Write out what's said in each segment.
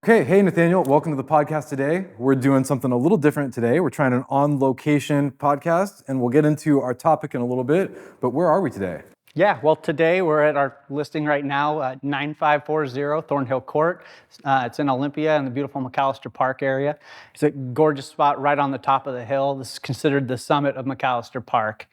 Okay, hey Nathaniel, welcome to the podcast today. We're doing something a little different today. We're trying an on-location podcast, and we'll get into our topic in a little bit, but where are we today? Yeah, well, today we're at our listing right now, 9540 Thornhill Court. It's in Olympia in the beautiful McCalister Park area. It's a gorgeous spot right on the top of the hill. This is considered the summit of McCalister Park.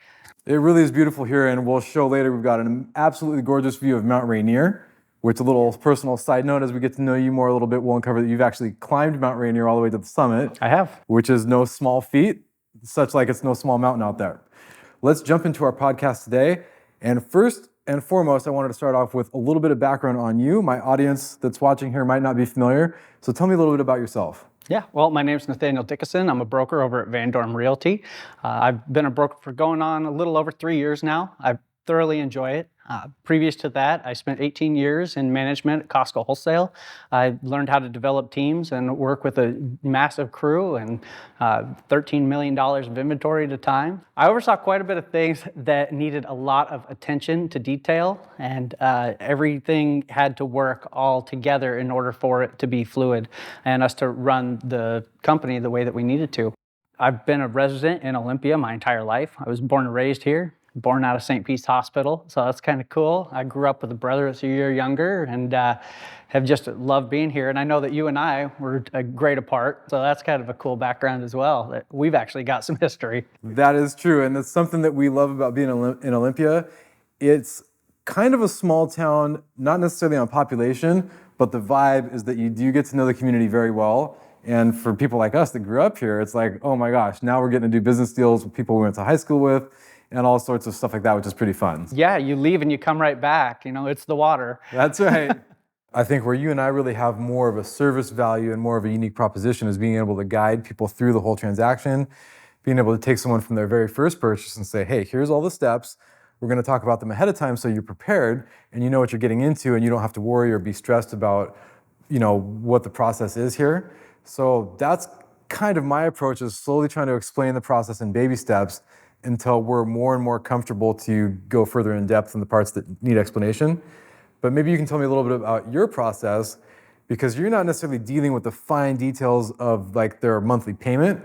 It really is beautiful here, and we'll show later we've got an absolutely gorgeous view of Mount Rainier, which a little personal side note, as we get to know you more a little bit, we'll uncover that you've actually climbed Mount Rainier all the way to the summit. I have. Which is no small feat, such like it's no small mountain out there. Let's jump into our podcast today. And first and foremost, I wanted to start off with a little bit of background on you. My audience that's watching here might not be familiar, so tell me a little bit about yourself. Yeah, well, my name's Nathaniel Dickison. I'm a broker over at Van Dorn Realty. I've been a broker for going on a little over 3 years now. I thoroughly enjoy it. Previous to that, I spent 18 years in management at Costco Wholesale. I learned how to develop teams and work with a massive crew and $13 million of inventory at a time. I oversaw quite a bit of things that needed a lot of attention to detail, and everything had to work all together in order for it to be fluid and us to run the company the way that we needed to. I've been a resident in Olympia my entire life. I was born and raised here. Born out of St. Pete's Hospital, so that's kind of cool. I grew up with a brother that's a year younger and have just loved being here. And I know that you and I were a grade apart, so that's kind of a cool background as well, that we've actually got some history. That is true, and that's something that we love about being in Olympia. It's kind of a small town, not necessarily on population, but the vibe is that you do get to know the community very well. And for people like us that grew up here, it's like, oh my gosh, now we're getting to do business deals with people we went to high school with, and all sorts of stuff like that, which is pretty fun. Yeah, you leave and you come right back. You know, it's the water. That's right. I think where you and I really have more of a service value and more of a unique proposition is being able to guide people through the whole transaction, being able to take someone from their very first purchase and say, hey, here's all the steps. We're going to talk about them ahead of time so you're prepared and you know what you're getting into and you don't have to worry or be stressed about, what the process is here. So that's kind of my approach, is slowly trying to explain the process in baby steps until we're more and more comfortable to go further in depth in the parts that need explanation. But maybe you can tell me a little bit about your process, because you're not necessarily dealing with the fine details of like their monthly payment.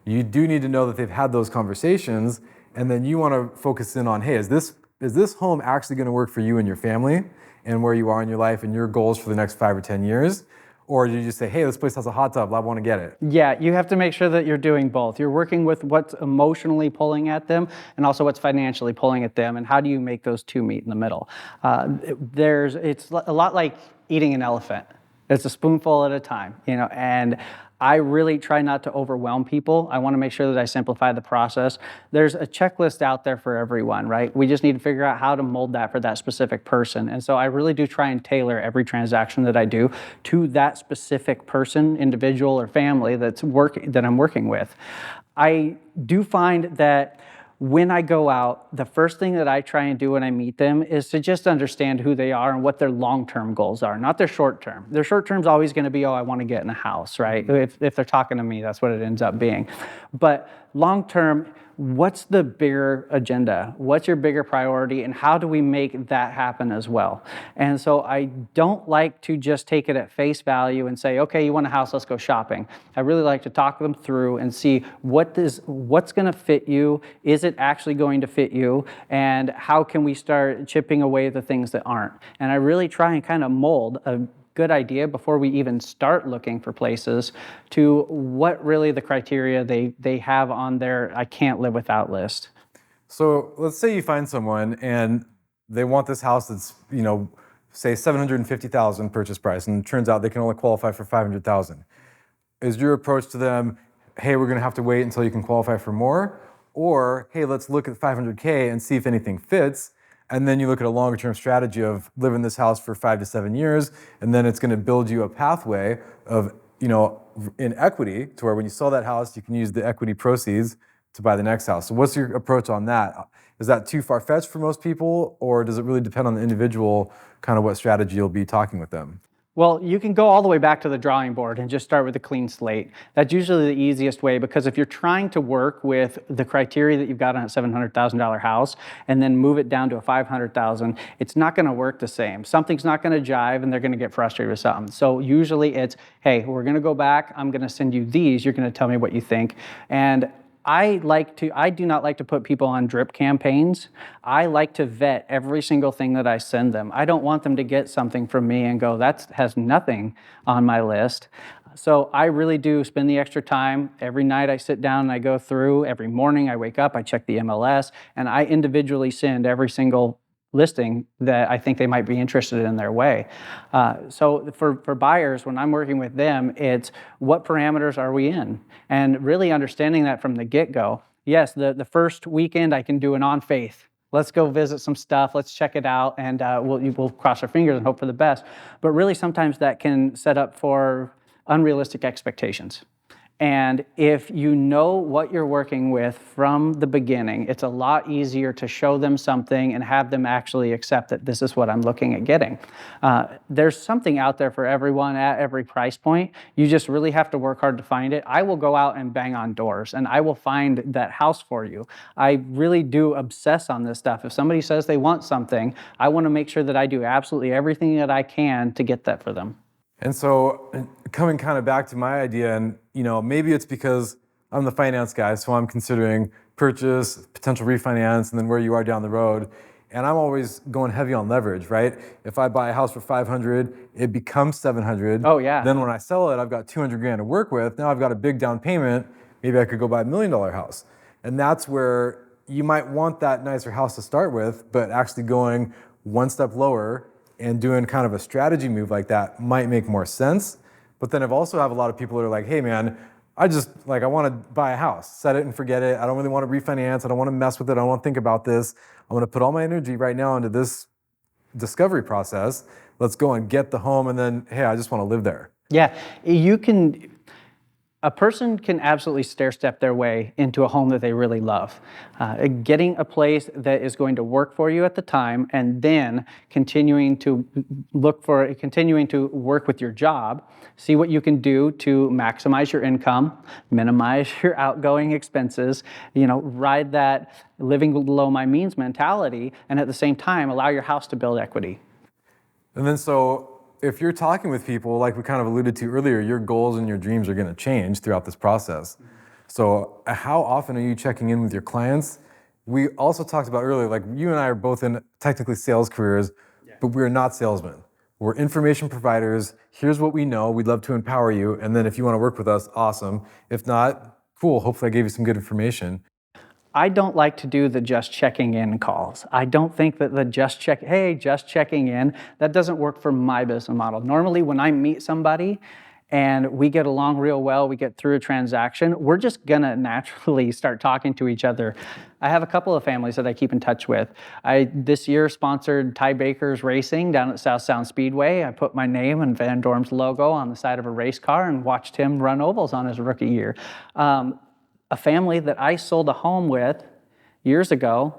You do need to know that they've had those conversations, and then you want to focus in on, hey, is this home actually going to work for you and your family and where you are in your life and your goals for the next 5 or 10 years? Or do you just say, hey, this place has a hot tub, I want to get it? Yeah, you have to make sure that you're doing both. You're working with what's emotionally pulling at them and also what's financially pulling at them, and how do you make those two meet in the middle? It's a lot like eating an elephant. It's a spoonful at a time, and I really try not to overwhelm people. I want to make sure that I simplify the process. There's a checklist out there for everyone, right? We just need to figure out how to mold that for that specific person. And so I really do try and tailor every transaction that I do to that specific person, individual, or family that I'm working with. I do find that when I go out, the first thing that I try and do when I meet them is to just understand who they are and what their long-term goals are, not their short-term. Their short-term is always going to be, I want to get in a house, right? If they're talking to me, that's what it ends up being. But long-term, what's the bigger agenda? What's your bigger priority? And how do we make that happen as well? And so I don't like to just take it at face value and say, okay, you want a house, let's go shopping. I really like to talk them through and see what's going to fit you. Is it actually going to fit you? And how can we start chipping away the things that aren't? And I really try and kind of mold a good idea before we even start looking for places to what really the criteria they have on their I can't live without list. So let's say you find someone and they want this house that's, say $750,000 purchase price, and it turns out they can only qualify for $500,000. Is your approach to them, hey, we're going to have to wait until you can qualify for more? Or, hey, let's look at $500K and see if anything fits. And then you look at a longer term strategy of live in this house for 5 to 7 years, and then it's going to build you a pathway of, in equity to where when you sell that house, you can use the equity proceeds to buy the next house. So what's your approach on that? Is that too far-fetched for most people, or does it really depend on the individual, kind of what strategy you'll be talking with them? Well, you can go all the way back to the drawing board and just start with a clean slate. That's usually the easiest way, because if you're trying to work with the criteria that you've got on a $700,000 house and then move it down to a $500,000, it's not going to work the same. Something's not going to jive and they're going to get frustrated with something. So usually it's, hey, we're going to go back. I'm going to send you these. You're going to tell me what you think. And I do not like to put people on drip campaigns. I like to vet every single thing that I send them. I don't want them to get something from me and go, that has nothing on my list. So I really do spend the extra time. Every night I sit down and I go through. Every morning I wake up, I check the MLS, and I individually send every single listing that I think they might be interested in their way. So for buyers, when I'm working with them, it's what parameters are we in? And really understanding that from the get-go. Yes, the first weekend I can do an on faith. Let's go visit some stuff, let's check it out, and we'll cross our fingers and hope for the best. But really sometimes that can set up for unrealistic expectations. And if you know what you're working with from the beginning, it's a lot easier to show them something and have them actually accept that this is what I'm looking at getting. There's something out there for everyone at every price point. You just really have to work hard to find it. I will go out and bang on doors and I will find that house for you. I really do obsess on this stuff. If somebody says they want something, I want to make sure that I do absolutely everything that I can to get that for them. And so coming kind of back to my idea, and maybe it's because I'm the finance guy, so I'm considering purchase, potential refinance, and then where you are down the road. And I'm always going heavy on leverage, right? If I buy a house for 500, it becomes 700. Oh yeah. Then when I sell it, I've got 200 grand to work with. Now I've got a big down payment. Maybe I could go buy $1 million house. And that's where you might want that nicer house to start with, but actually going one step lower and doing kind of a strategy move like that might make more sense. But then I've also have a lot of people that are like, hey man, I want to buy a house, set it and forget it. I don't really want to refinance. I don't want to mess with it. I don't want to think about this. I want to put all my energy right now into this discovery process. Let's go and get the home, and then, hey, I just want to live there. Yeah, a person can absolutely stair-step their way into a home that they really love. Getting a place that is going to work for you at the time, and then continuing to work with your job, see what you can do to maximize your income, minimize your outgoing expenses, ride that living below my means mentality, and at the same time, allow your house to build equity. And then so, if you're talking with people, like we kind of alluded to earlier, your goals and your dreams are going to change throughout this process. So how often are you checking in with your clients? We also talked about earlier, like you and I are both in technically sales careers, but we're not salesmen. We're information providers. Here's what we know. We'd love to empower you. And then if you want to work with us, awesome. If not, cool. Hopefully I gave you some good information. I don't like to do the just checking in calls. I don't think that the just checking in, that doesn't work for my business model. Normally when I meet somebody and we get along real well, we get through a transaction, we're just gonna naturally start talking to each other. I have a couple of families that I keep in touch with. I this year sponsored Ty Baker's Racing down at South Sound Speedway. I put my name and Van Dorm's logo on the side of a race car and watched him run ovals on his rookie year. A family that I sold a home with years ago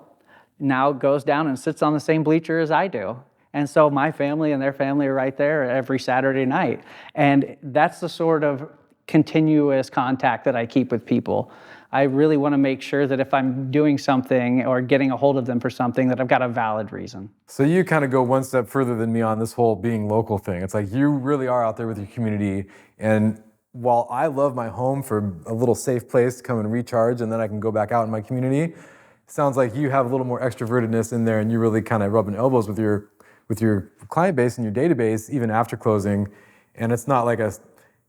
now goes down and sits on the same bleacher as I do. And so my family and their family are right there every Saturday night. And that's the sort of continuous contact that I keep with people. I really want to make sure that if I'm doing something or getting a hold of them for something, that I've got a valid reason. So you kind of go one step further than me on this whole being local thing. It's like you really are out there with your community, and while I love my home for a little safe place to come and recharge and then I can go back out in my community, it sounds like you have a little more extrovertedness in there and you really kind of rubbing elbows with your client base and your database even after closing. And it's not like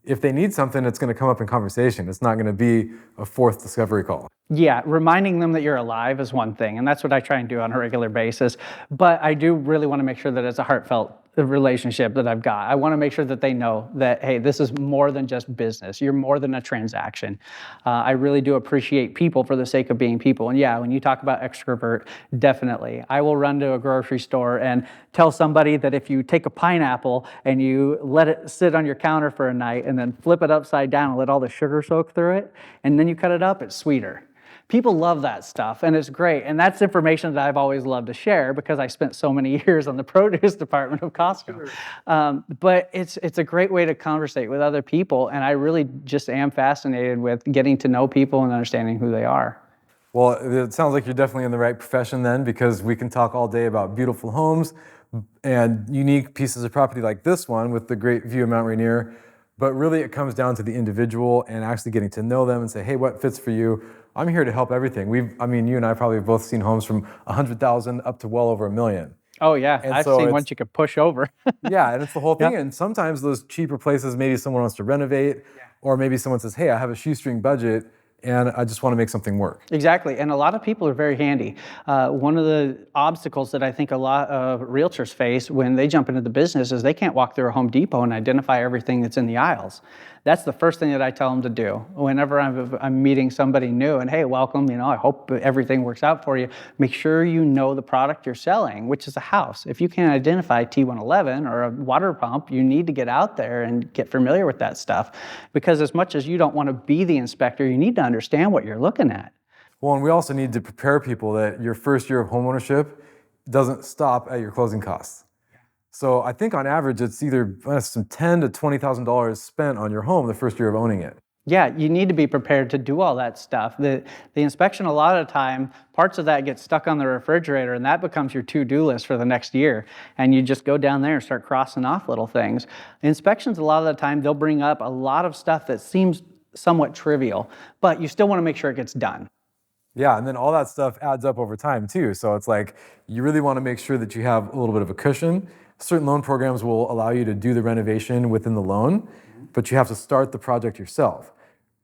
if they need something, it's going to come up in conversation. It's not going to be a fourth discovery call. Yeah, reminding them that you're alive is one thing, and that's what I try and do on a regular basis. But I do really want to make sure that it's a heartfelt relationship that I've got. I want to make sure that they know that, hey, this is more than just business. You're more than a transaction. I really do appreciate people for the sake of being people. And yeah, when you talk about extrovert, definitely. I will run to a grocery store and tell somebody that if you take a pineapple and you let it sit on your counter for a night and then flip it upside down and let all the sugar soak through it, and then you cut it up, it's sweeter. People love that stuff, and it's great. And that's information that I've always loved to share because I spent so many years on the produce department of Costco. But it's a great way to conversate with other people, and I really just am fascinated with getting to know people and understanding who they are. Well, it sounds like you're definitely in the right profession then, because we can talk all day about beautiful homes and unique pieces of property like this one with the great view of Mount Rainier. But really, it comes down to the individual and actually getting to know them and say, hey, what fits for you? I'm here to help everything. I mean, you and I probably have both seen homes from 100,000 up to well over $1 million. Oh yeah, And I've so seen it's, ones you could push over. yeah, and it's the whole thing. Yep. And sometimes those cheaper places, maybe someone wants to renovate, or maybe someone says, hey, I have a shoestring budget and I just want to make something work. Exactly, and a lot of people are very handy. One of the obstacles that I think a lot of realtors face when they jump into the business is they can't walk through a Home Depot and identify everything that's in the aisles. That's the first thing that I tell them to do. Whenever I'm meeting somebody new and, hey, welcome, I hope everything works out for you, make sure you know the product you're selling, which is a house. If you can't identify T111 or a water pump, you need to get out there and get familiar with that stuff. Because as much as you don't want to be the inspector, you need to understand what you're looking at. Well, and we also need to prepare people that your first year of homeownership doesn't stop at your closing costs. So I think on average, it's either some $10,000 to $20,000 spent on your home the first year of owning it. Yeah, you need to be prepared to do all that stuff. The inspection, a lot of the time, parts of that get stuck on the refrigerator, and that becomes your to-do list for the next year. And you just go down there and start crossing off little things. Inspections, a lot of the time, they'll bring up a lot of stuff that seems somewhat trivial, but you still want to make sure it gets done. Yeah, and then all that stuff adds up over time too. So it's like you really want to make sure that you have a little bit of a cushion. Certain loan programs will allow you to do the renovation within the loan, but you have to start the project yourself.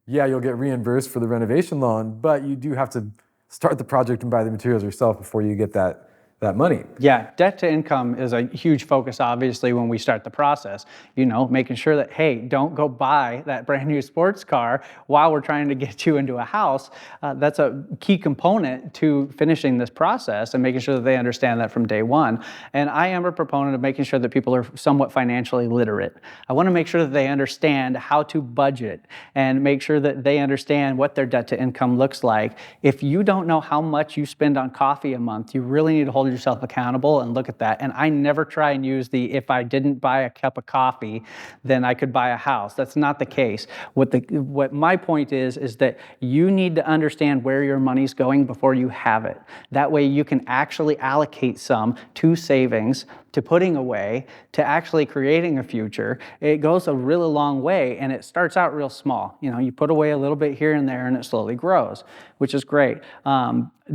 Yeah, you'll get reimbursed for the renovation loan, but you do have to start the project and buy the materials yourself before you get that money. Yeah, debt to income is a huge focus, obviously, when we start the process. Making sure that, hey, don't go buy that brand new sports car while we're trying to get you into a house. That's a key component to finishing this process and making sure that they understand that from day one. And I am a proponent of making sure that people are somewhat financially literate. I want to make sure that they understand how to budget and make sure that they understand what their debt to income looks like. If you don't know how much you spend on coffee a month, you really need to hold yourself accountable and look at that. And I never try and use the, if I didn't buy a cup of coffee, then I could buy a house. That's not the case. What my point is that you need to understand where your money's going before you have it. That way you can actually allocate some to savings, to putting away, to actually creating a future. It goes a really long way, and it starts out real small. You put away a little bit here and there, and it slowly grows, which is great.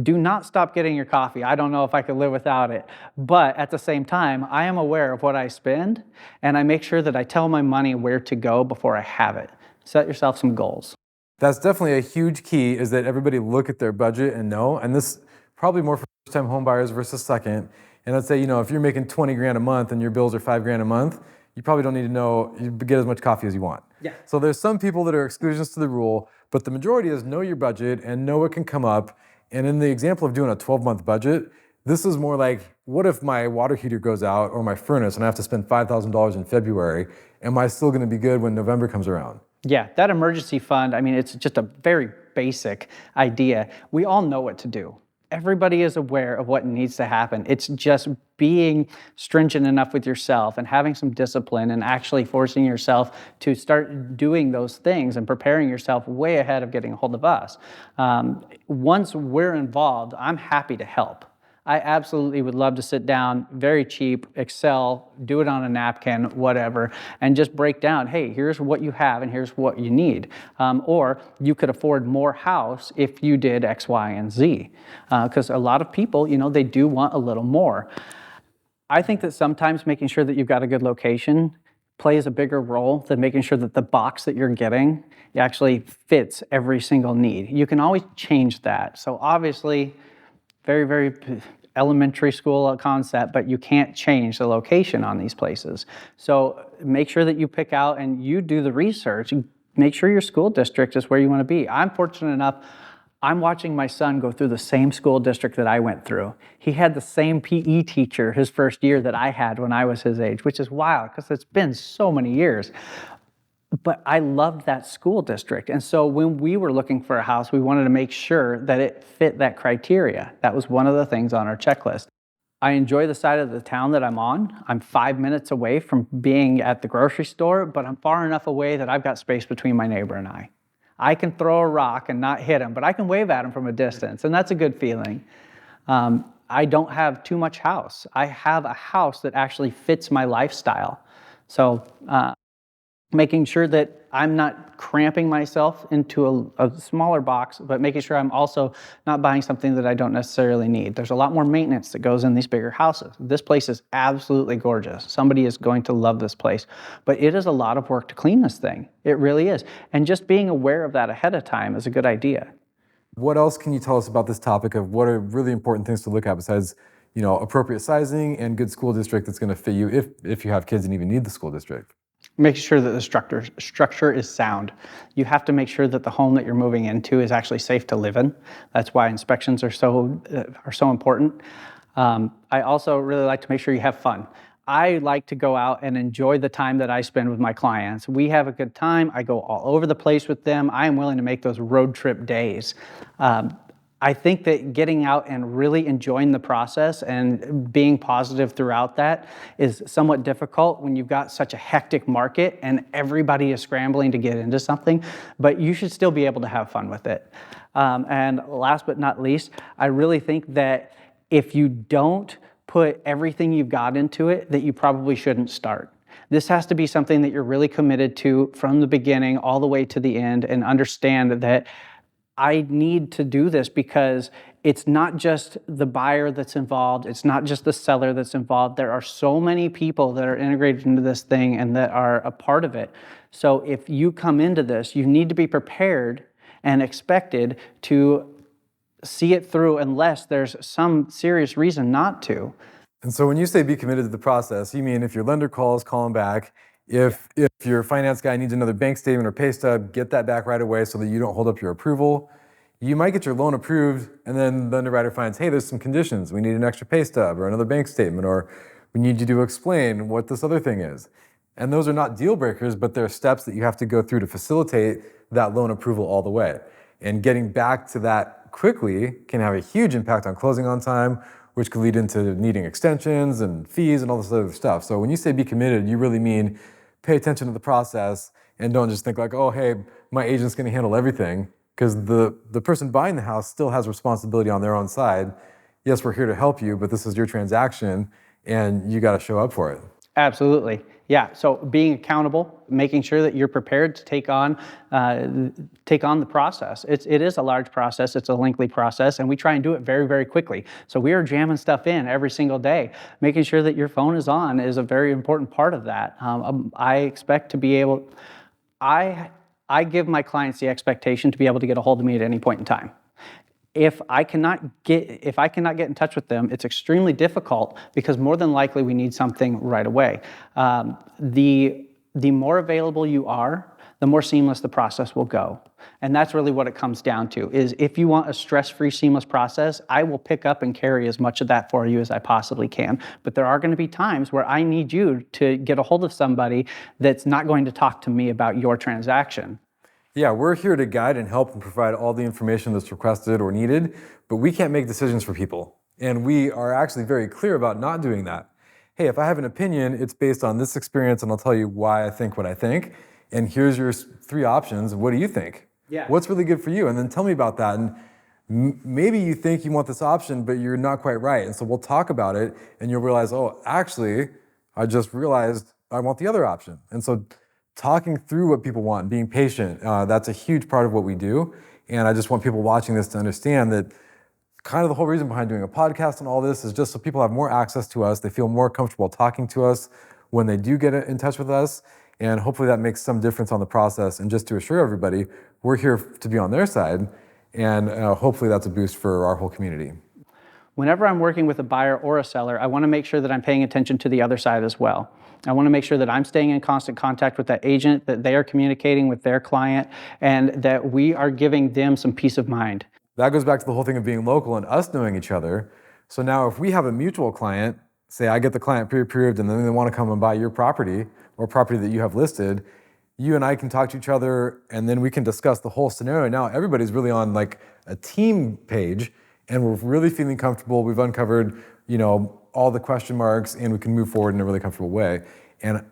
Do not stop getting your coffee. I don't know if I could live without it. But at the same time, I am aware of what I spend, and I make sure that I tell my money where to go before I have it. Set yourself some goals. That's definitely a huge key, is that everybody look at their budget and know, and this probably more for first-time home buyers versus second. And let's say, if you're making 20 grand a month and your bills are 5 grand a month, you probably don't need to know, you get as much coffee as you want. Yeah. So there's some people that are exclusions to the rule, but the majority is know your budget and know what can come up. And in the example of doing a 12-month budget, this is more like, what if my water heater goes out or my furnace and I have to spend $5,000 in February? Am I still going to be good when November comes around? Yeah, that emergency fund, it's just a very basic idea. We all know what to do. Everybody is aware of what needs to happen. It's just being stringent enough with yourself and having some discipline and actually forcing yourself to start doing those things and preparing yourself way ahead of getting a hold of us. Once we're involved, I'm happy to help. I absolutely would love to sit down, very cheap, Excel, do it on a napkin, whatever, and just break down, hey, here's what you have and here's what you need. Or you could afford more house if you did X, Y, and Z. Because a lot of people, they do want a little more. I think that sometimes making sure that you've got a good location plays a bigger role than making sure that the box that you're getting actually fits every single need. You can always change that. So obviously, very, very elementary school concept, but you can't change the location on these places. So make sure that you pick out and you do the research. Make sure your school district is where you want to be. I'm fortunate enough, I'm watching my son go through the same school district that I went through. He had the same PE teacher his first year that I had when I was his age, which is wild because it's been so many years. But I loved that school district. And so when we were looking for a house, we wanted to make sure that it fit that criteria. That was one of the things on our checklist. I enjoy the side of the town that I'm on. I'm 5 minutes away from being at the grocery store, but I'm far enough away that I've got space between my neighbor and I. I can throw a rock and not hit him, but I can wave at him from a distance, and that's a good feeling. I don't have too much house. I have a house that actually fits my lifestyle. So making sure that I'm not cramping myself into a smaller box, but making sure I'm also not buying something that I don't necessarily need. There's a lot more maintenance that goes in these bigger houses. This place is absolutely gorgeous. Somebody is going to love this place, but it is a lot of work to clean this thing. It really is. And just being aware of that ahead of time is a good idea. What else can you tell us about this topic of what are really important things to look at besides, appropriate sizing and good school district that's going to fit you if you have kids and even need the school district? Making sure that the structure is sound. You have to make sure that the home that you're moving into is actually safe to live in. That's why inspections are so important. I also really like to make sure you have fun. I like to go out and enjoy the time that I spend with my clients. We have a good time. I go all over the place with them. I am willing to make those road trip days. I think that getting out and really enjoying the process and being positive throughout that is somewhat difficult when you've got such a hectic market and everybody is scrambling to get into something, but you should still be able to have fun with it. And last but not least, I really think that if you don't put everything you've got into it, that you probably shouldn't start. This has to be something that you're really committed to from the beginning all the way to the end, and understand that I need to do this because it's not just the buyer that's involved. It's not just the seller that's involved. There are so many people that are integrated into this thing and that are a part of it. So if you come into this, you need to be prepared and expected to see it through unless there's some serious reason not to. And so when you say be committed to the process, you mean if your lender calls, call them back. If your finance guy needs another bank statement or pay stub, get that back right away so that you don't hold up your approval. You might get your loan approved, and then the underwriter finds, hey, there's some conditions. We need an extra pay stub or another bank statement, or we need you to explain what this other thing is. And those are not deal breakers, but they're steps that you have to go through to facilitate that loan approval all the way. And getting back to that quickly can have a huge impact on closing on time, which could lead into needing extensions and fees and all this other stuff. So when you say be committed, you really mean pay attention to the process and don't just think like, oh, hey, my agent's gonna handle everything, because the person buying the house still has responsibility on their own side. Yes, we're here to help you, but this is your transaction and you gotta show up for it. Absolutely. Yeah, so being accountable, making sure that you're prepared to take on the process. It is a large process, it's a lengthy process, and we try and do it very, very quickly. So we are jamming stuff in every single day. Making sure that your phone is on is a very important part of that. I expect to be able, I give my clients the expectation to be able to get a hold of me at any point in time. If I cannot get in touch with them, it's extremely difficult because more than likely we need something right away. The more available you are, the more seamless the process will go. And that's really what it comes down to, is if you want a stress-free, seamless process, I will pick up and carry as much of that for you as I possibly can. But there are going to be times where I need you to get a hold of somebody that's not going to talk to me about your transaction. Yeah, we're here to guide and help and provide all the information that's requested or needed, but we can't make decisions for people. And we are actually very clear about not doing that. Hey, if I have an opinion, it's based on this experience, and I'll tell you why I think what I think. And here's your 3 options. What do you think? Yeah. What's really good for you? And then tell me about that. And maybe you think you want this option, but you're not quite right. And so we'll talk about it, and you'll realize, oh, actually, I just realized I want the other option. And so talking through what people want, being patient, that's a huge part of what we do. And I just want people watching this to understand that kind of the whole reason behind doing a podcast and all this is just so people have more access to us. They feel more comfortable talking to us when they do get in touch with us. And hopefully that makes some difference on the process. And just to assure everybody, we're here to be on their side. And hopefully that's a boost for our whole community. Whenever I'm working with a buyer or a seller, I want to make sure that I'm paying attention to the other side as well. I want to make sure that I'm staying in constant contact with that agent, that they are communicating with their client, and that we are giving them some peace of mind. That goes back to the whole thing of being local and us knowing each other. So now if we have a mutual client, say I get the client pre-approved and then they want to come and buy your property or property that you have listed, you and I can talk to each other, and then we can discuss the whole scenario. Now everybody's really on like a team page, and we're really feeling comfortable. We've uncovered, all the question marks, and we can move forward in a really comfortable way. And,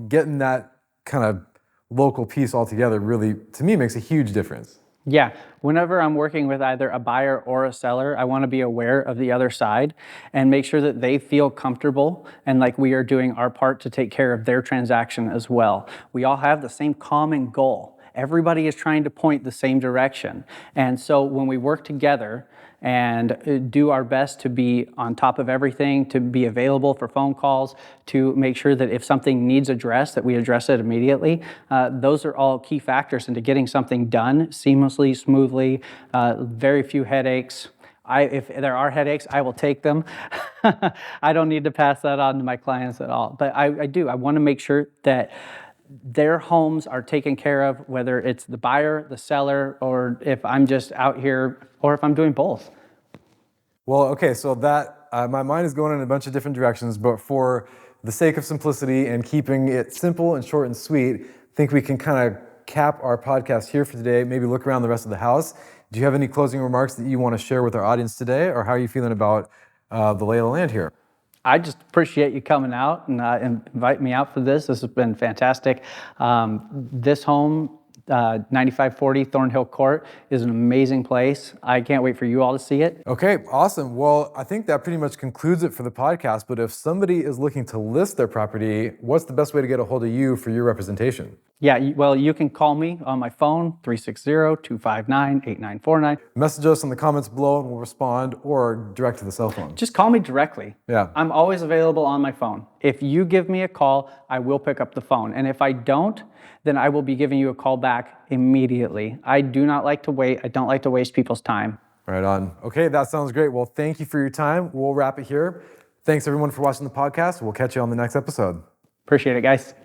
getting that kind of local piece all together really, to me, makes a huge difference. Yeah, whenever I'm working with either a buyer or a seller, I want to be aware of the other side and make sure that they feel comfortable and like we are doing our part to take care of their transaction as well. We all have the same common goal. Everybody is trying to point the same direction. And so when we work together and do our best to be on top of everything, to be available for phone calls, to make sure that if something needs addressed, that we address it immediately. Those are all key factors into getting something done seamlessly, smoothly, very few headaches. If there are headaches, I will take them. I don't need to pass that on to my clients at all. But I want to make sure that their homes are taken care of, whether it's the buyer, the seller, or if I'm just out here, or if I'm doing both. Well, okay, so that my mind is going in a bunch of different directions, but for the sake of simplicity and keeping it simple and short and sweet, I think we can kind of cap our podcast here for today, maybe look around the rest of the house. Do you have any closing remarks that you want to share with our audience today, or how are you feeling about the lay of the land here? I just appreciate you coming out and inviting me out for this. This has been fantastic. This home, 9540 Thornhill Court, is an amazing place. I can't wait for you all to see it. Okay, awesome. Well, I think that pretty much concludes it for the podcast, but if somebody is looking to list their property, what's the best way to get a hold of you for your representation? Yeah, well, you can call me on my phone, 360-259-8949. Message us in the comments below and we'll respond, or direct to the cell phone. Just call me directly. Yeah. I'm always available on my phone. If you give me a call, I will pick up the phone. And if I don't, then I will be giving you a call back immediately. I do not like to wait. I don't like to waste people's time. Right on. Okay, that sounds great. Well, thank you for your time. We'll wrap it here. Thanks everyone for watching the podcast. We'll catch you on the next episode. Appreciate it, guys.